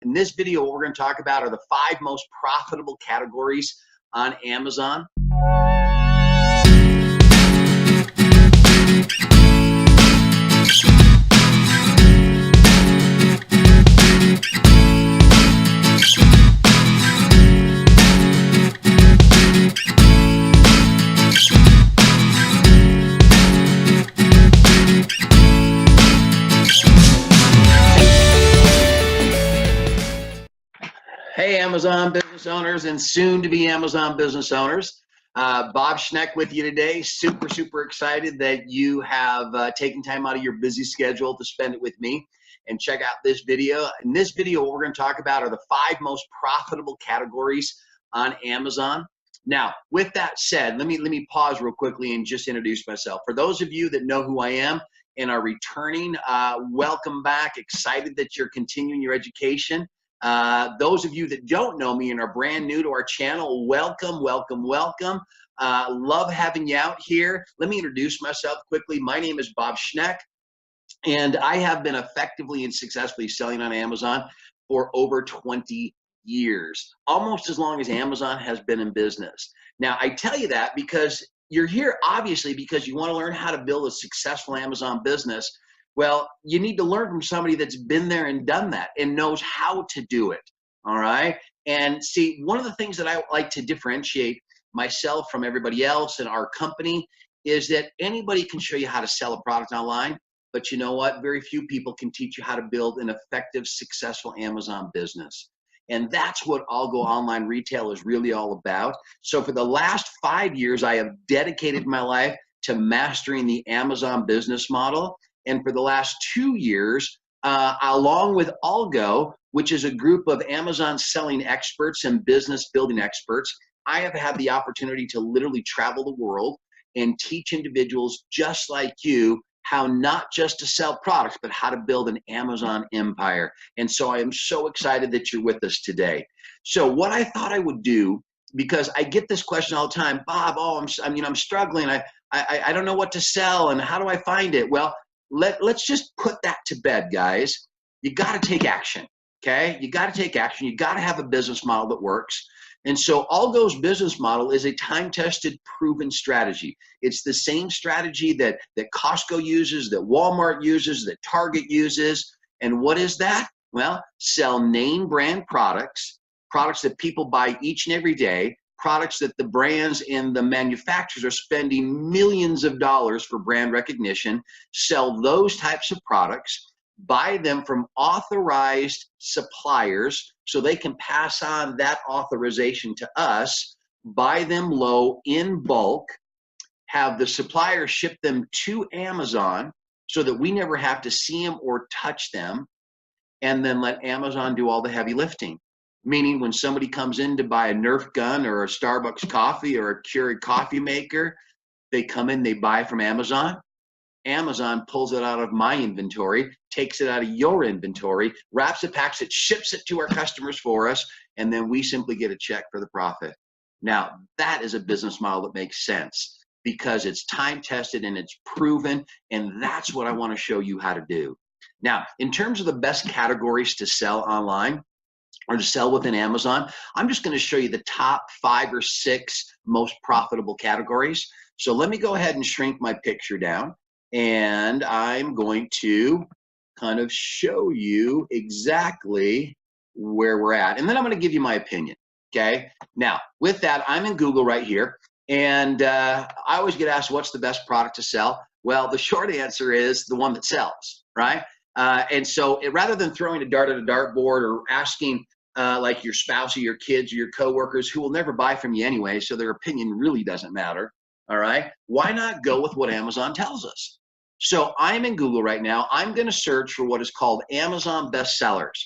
In this video, what we're going to talk about are the 5 most profitable categories on Amazon. Hey, Amazon business owners and soon to be Amazon business owners. Bob Schneck with you today. Super excited that you have taken time out of your busy schedule to spend it with me and check out this video. In this video, what we're going to talk about are the 5 most profitable categories on Amazon. Now, with that said, let me pause real quickly and just introduce myself. For those of you that know who I am and are returning, welcome back. Excited that you're continuing your education. Those of you that don't know me and are brand new to our channel, welcome. Love having you out here. Let me introduce myself quickly. My name is Bob Schneck, and I have been effectively and successfully selling on Amazon for over 20 years, almost as long as Amazon has been in business. Now, I tell you that because you're here, obviously, because you want to learn how to build a successful Amazon business. Well, you need to learn from somebody that's been there and done that and knows how to do it, all right? And see, one of the things that I like to differentiate myself from everybody else in our company is that anybody can show you how to sell a product online, but you know what? Very few people can teach you how to build an effective, successful Amazon business. And that's what I'll Go Online Retail is really all about. So for the last 5 years, I have dedicated my life to mastering the Amazon business model. And for the last 2 years, along with Allgo, which is a group of Amazon selling experts and business building experts, I have had the opportunity to literally travel the world and teach individuals just like you how not just to sell products, but how to build an Amazon empire. And so I am so excited that you're with us today. So what I thought I would do, because I get this question all the time, Bob, I'm struggling. I don't know what to sell, and how do I find it? Well, let's just put that to bed, guys. You got to take action, okay? You got to take action. You got to have a business model that works. And so Allgo's business model is a time-tested, proven strategy. It's the same strategy that Costco uses, that Walmart uses, that Target uses. And what is that? Well, sell name brand products, products that people buy each and every day, products that the brands and the manufacturers are spending millions of dollars for brand recognition, sell those types of products, buy them from authorized suppliers so they can pass on that authorization to us, buy them low in bulk, have the supplier ship them to Amazon so that we never have to see them or touch them, and then let Amazon do all the heavy lifting. Meaning when somebody comes in to buy a Nerf gun or a Starbucks coffee or a Keurig coffee maker, they come in, they buy from Amazon. Amazon pulls it out of my inventory, takes it out of your inventory, wraps it, packs it, ships it to our customers for us, and then we simply get a check for the profit. Now, that is a business model that makes sense because it's time-tested and it's proven, and that's what I want to show you how to do. Now, in terms of the best categories to sell online, or to sell within Amazon, I'm just going to show you the top 5 or 6 most profitable categories. So let me go ahead and shrink my picture down, and I'm going to kind of show you exactly where we're at. And then I'm going to give you my opinion, okay? Now, with that, I'm in Google right here, and I always get asked, what's the best product to sell? Well, the short answer is the one that sells, right? And so rather than throwing a dart at a dartboard or asking like your spouse or your kids or your coworkers who will never buy from you anyway, so their opinion really doesn't matter, all right? Why not go with what Amazon tells us? So I'm in Google right now. I'm going to search for what is called Amazon bestsellers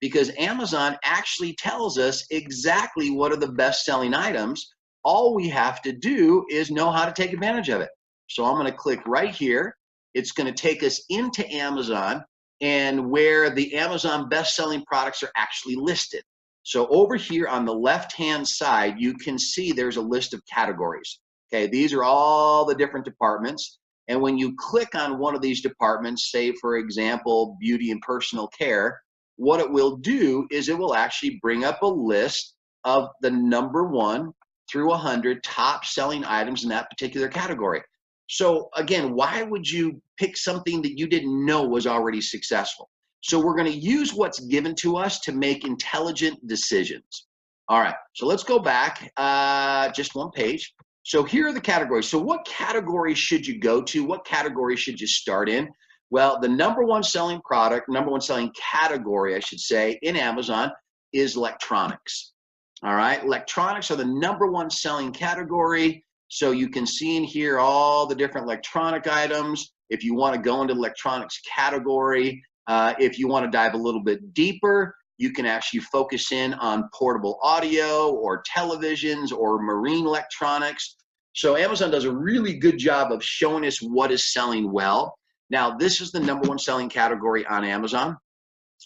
because Amazon actually tells us exactly what are the best-selling items. All we have to do is know how to take advantage of it. So I'm going to click right here. It's going to take us into Amazon and where the Amazon best-selling products are actually listed. So over here on the left-hand side, you can see there's a list of categories. Okay, these are all the different departments. And when you click on one of these departments, say for example, beauty and personal care, what it will do is it will actually bring up a list of the number 1 through 100 top selling items in that particular category. So again, why would you pick something that you didn't know was already successful? So we're going to use what's given to us to make intelligent decisions. All right, so let's go back just one page. So here are the categories. So what category should you go to? What category should you start in? Well, the number 1 selling product, number 1 selling category, I should say, in Amazon is electronics. All right, electronics are the number 1 selling category. So you can see in here all the different electronic items. If you want to go into electronics category, if you want to dive a little bit deeper, you can actually focus in on portable audio or televisions or marine electronics. So Amazon does a really good job of showing us what is selling well. Now, this is the number 1 selling category on Amazon.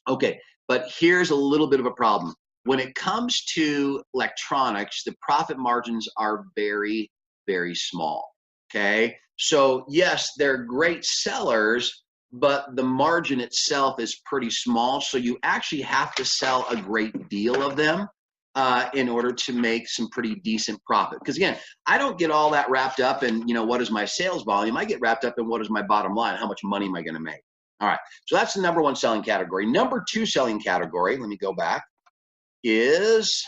Okay, but here's a little bit of a problem. When it comes to electronics, the profit margins are very, very small. Okay, so yes, they're great sellers, but the margin itself is pretty small. So you actually have to sell a great deal of them in order to make some pretty decent profit. Because again, I don't get all that wrapped up in, you know, what is my sales volume? I get wrapped up in what is my bottom line? How much money am I going to make? All right, so that's the number 1 selling category. Number 2 selling category, let me go back, is,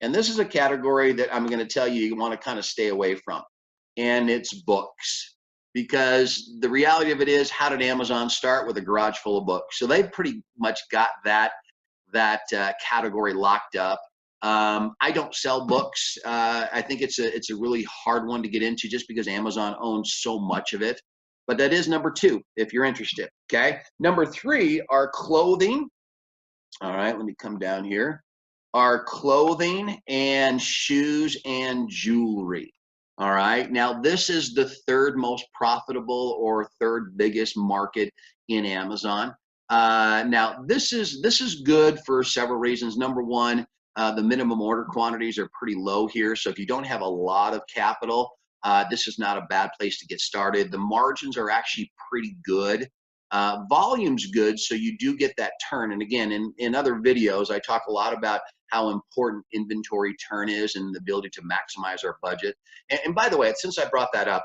and this is a category that I'm going to tell you want to kind of stay away from, and it's books. Because the reality of it is, how did Amazon start? With a garage full of books? So they've pretty much got that category locked up. I don't sell books. I think it's a really hard one to get into just because Amazon owns so much of it. But that is number 2 if you're interested. Okay. Number 3 are clothing. All right, let me come down here. Are clothing and shoes and jewelry. All right, now this is the 3rd most profitable or 3rd biggest market in Amazon. Now this is good for several reasons. Number 1, the minimum order quantities are pretty low here. So if you don't have a lot of capital, this is not a bad place to get started. The margins are actually pretty good. Volume's good, so you do get that turn. And again, in other videos, I talk a lot about how important inventory turn is and the ability to maximize our budget. And by the way, since I brought that up,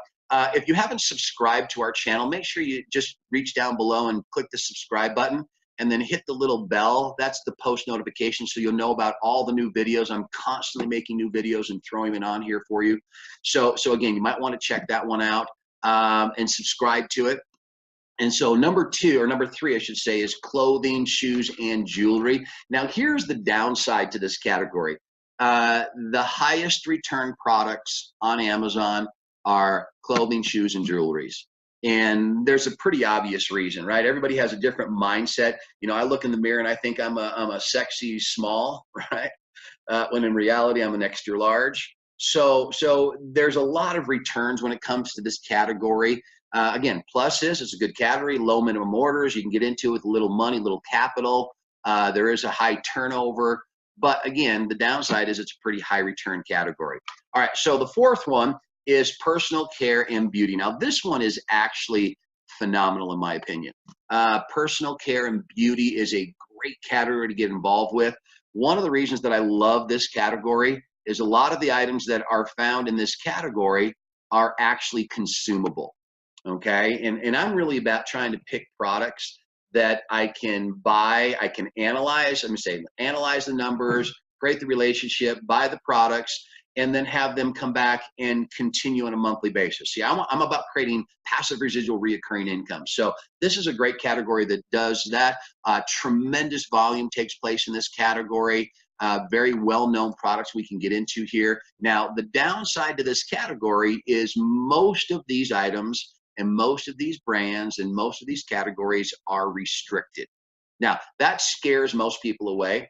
if you haven't subscribed to our channel, make sure you just reach down below and click the subscribe button and then hit the little bell. That's the post notification, so you'll know about all the new videos. I'm constantly making new videos and throwing them on here for you. So again, you might want to check that one out and subscribe to it. And so number 3, I should say, is clothing, shoes, and jewelry. Now, here's the downside to this category. The highest return products on Amazon are clothing, shoes, and jewelries. And there's a pretty obvious reason, right? Everybody has a different mindset. You know, I look in the mirror and I think I'm a sexy small, right? When in reality, I'm an extra large. So there's a lot of returns when it comes to this category. Again, plus is it's a good category, low minimum orders. You can get into it with little money, little capital. There is a high turnover. But again, the downside is it's a pretty high return category. All right, so the 4th one is personal care and beauty. Now, this one is actually phenomenal in my opinion. Personal care and beauty is a great category to get involved with. One of the reasons that I love this category is a lot of the items that are found in this category are actually consumable. Okay, and I'm really about trying to pick products that I can buy, I can analyze, analyze the numbers, create the relationship, buy the products, and then have them come back and continue on a monthly basis. See, I'm about creating passive residual reoccurring income. So this is a great category that does that. Tremendous volume takes place in this category. Very well-known products we can get into here. Now, the downside to this category is most of these items and most of these brands and most of these categories are restricted. Now, that scares most people away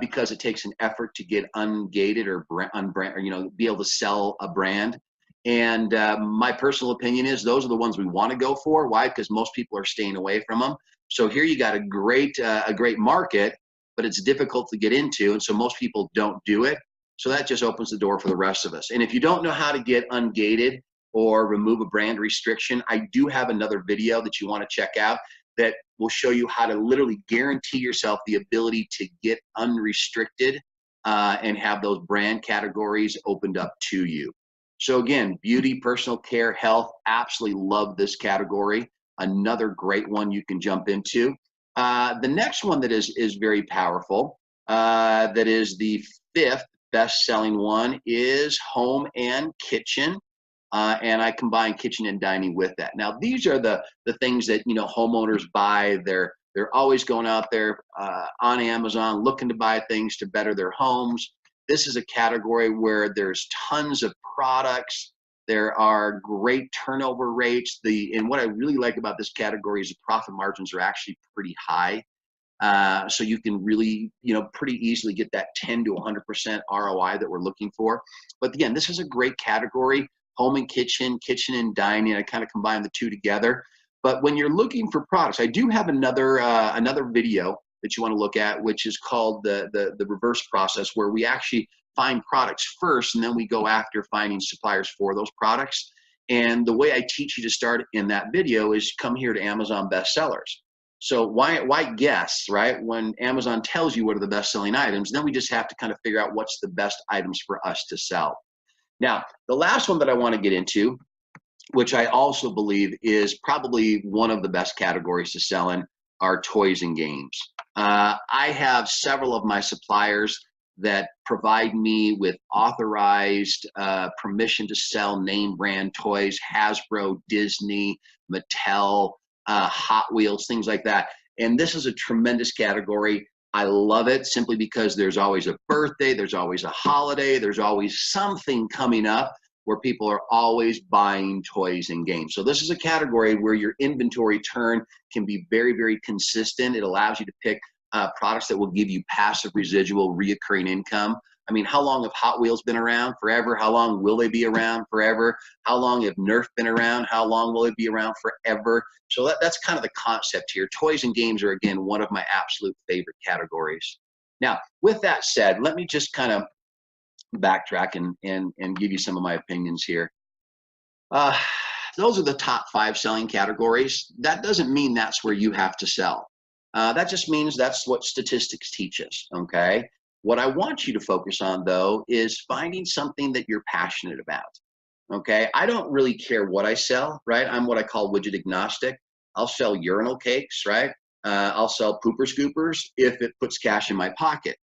because it takes an effort to get ungated or unbrand, or, you know, be able to sell a brand. And my personal opinion is those are the ones we want to go for. Why? Because most people are staying away from them. So here you got a great market, but it's difficult to get into, and so most people don't do it. So that just opens the door for the rest of us. And if you don't know how to get ungated or remove a brand restriction, I do have another video that you want to check out. that will show you how to literally guarantee yourself the ability to get unrestricted and have those brand categories opened up to you. So again, beauty, personal care, health, absolutely love this category. Another great one you can jump into. The next one that is very powerful, that is the fifth best-selling one, is home and kitchen. And I combine kitchen and dining with that. Now, these are the things that, you know, homeowners buy. They're always going out there on Amazon looking to buy things to better their homes. This is a category where there's tons of products. There are great turnover rates. And what I really like about this category is the profit margins are actually pretty high. So you can really, you know, pretty easily get that 10 to 100% ROI that we're looking for. But again, this is a great category. Home and kitchen, kitchen and dining. I kind of combine the two together. But when you're looking for products, I do have another video that you want to look at, which is called the reverse process, where we actually find products first, and then we go after finding suppliers for those products. And the way I teach you to start in that video is come here to Amazon bestsellers. So why guess, right? When Amazon tells you what are the best-selling items, then we just have to kind of figure out what's the best items for us to sell. Now, the last one that I want to get into, which I also believe is probably one of the best categories to sell in, are toys and games. I have several of my suppliers that provide me with authorized permission to sell name brand toys, Hasbro, Disney, Mattel, Hot Wheels, things like that. And this is a tremendous category. I love it simply because there's always a birthday, there's always a holiday, there's always something coming up where people are always buying toys and games. So this is a category where your inventory turn can be very, very consistent. It allows you to pick products that will give you passive residual reoccurring income. I mean, how long have Hot Wheels been around? Forever. How long will they be around? Forever. How long have Nerf been around? How long will it be around? Forever. So that's kind of the concept here. Toys and games are, again, one of my absolute favorite categories. Now, with that said, let me just kind of backtrack and give you some of my opinions here. Those are the top 5 selling categories. That doesn't mean that's where you have to sell. That just means that's what statistics teach us, okay? What I want you to focus on, though, is finding something that you're passionate about, okay? I don't really care what I sell, right? I'm what I call widget agnostic. I'll sell urinal cakes, right? I'll sell pooper scoopers if it puts cash in my pocket.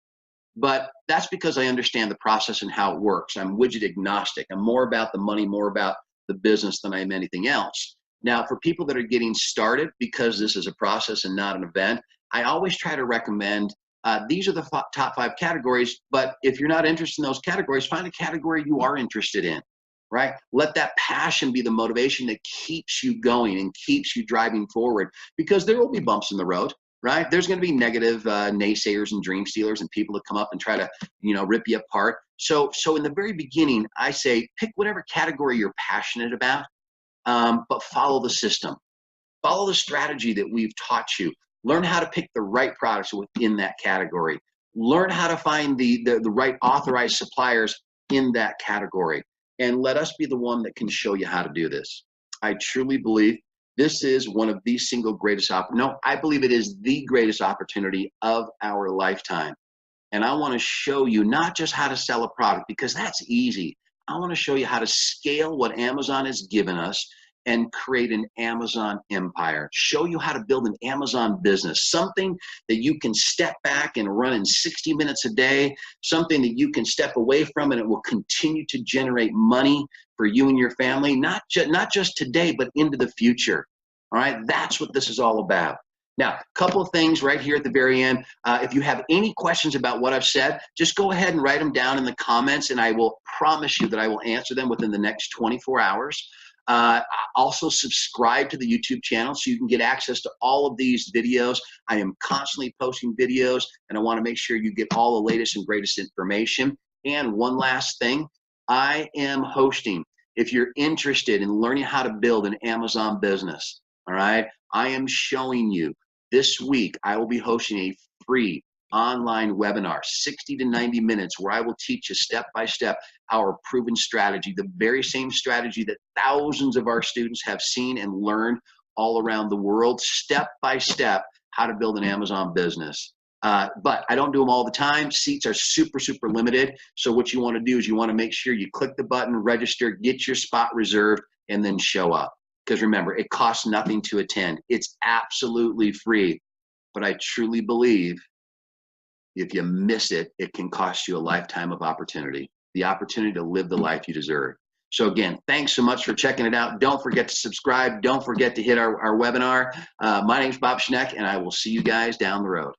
But that's because I understand the process and how it works. I'm widget agnostic. I'm more about the money, more about the business than I am anything else. Now, for people that are getting started, because this is a process and not an event, I always try to recommend these are the top 5 categories, but if you're not interested in those categories, find a category you are interested in, right? Let that passion be the motivation that keeps you going and keeps you driving forward, because there will be bumps in the road, right? There's going to be negative naysayers and dream stealers and people that come up and try to, you know, rip you apart. So in the very beginning, I say pick whatever category you're passionate about, but follow the system. Follow the strategy that we've taught you. Learn how to pick the right products within that category. Learn how to find the right authorized suppliers in that category. And let us be the one that can show you how to do this. I truly believe this is one of the single greatest I believe it is the greatest opportunity of our lifetime. And I want to show you not just how to sell a product, because that's easy. I want to show you how to scale what Amazon has given us and create an Amazon empire. Show you how to build an Amazon business, something that you can step back and run in 60 minutes a day, something that you can step away from and it will continue to generate money for you and your family, not just today, but into the future. All right, that's what this is all about. Now, a couple of things right here at the very end. If you have any questions about what I've said, just go ahead and write them down in the comments, and I will promise you that I will answer them within the next 24 hours. Also subscribe to the YouTube channel so you can get access to all of these videos. I am constantly posting videos, and I want to make sure you get all the latest and greatest information. And one last thing, I am hosting. If you're interested in learning how to build an Amazon business, all right, I am showing you this week, I will be hosting a free online webinar, 60 to 90 minutes, where I will teach you step by step our proven strategy, the very same strategy that thousands of our students have seen and learned all around the world, step by step, how to build an Amazon business. But I don't do them all the time. Seats are super, super limited. So what you want to do is you want to make sure you click the button, register, get your spot reserved, and then show up. Because remember, it costs nothing to attend. It's absolutely free. But I truly believe if you miss it, it can cost you a lifetime of opportunity, the opportunity to live the life you deserve. So again, thanks so much for checking it out. Don't forget to subscribe. Don't forget to hit our webinar. My name's Bob Schneck, and I will see you guys down the road.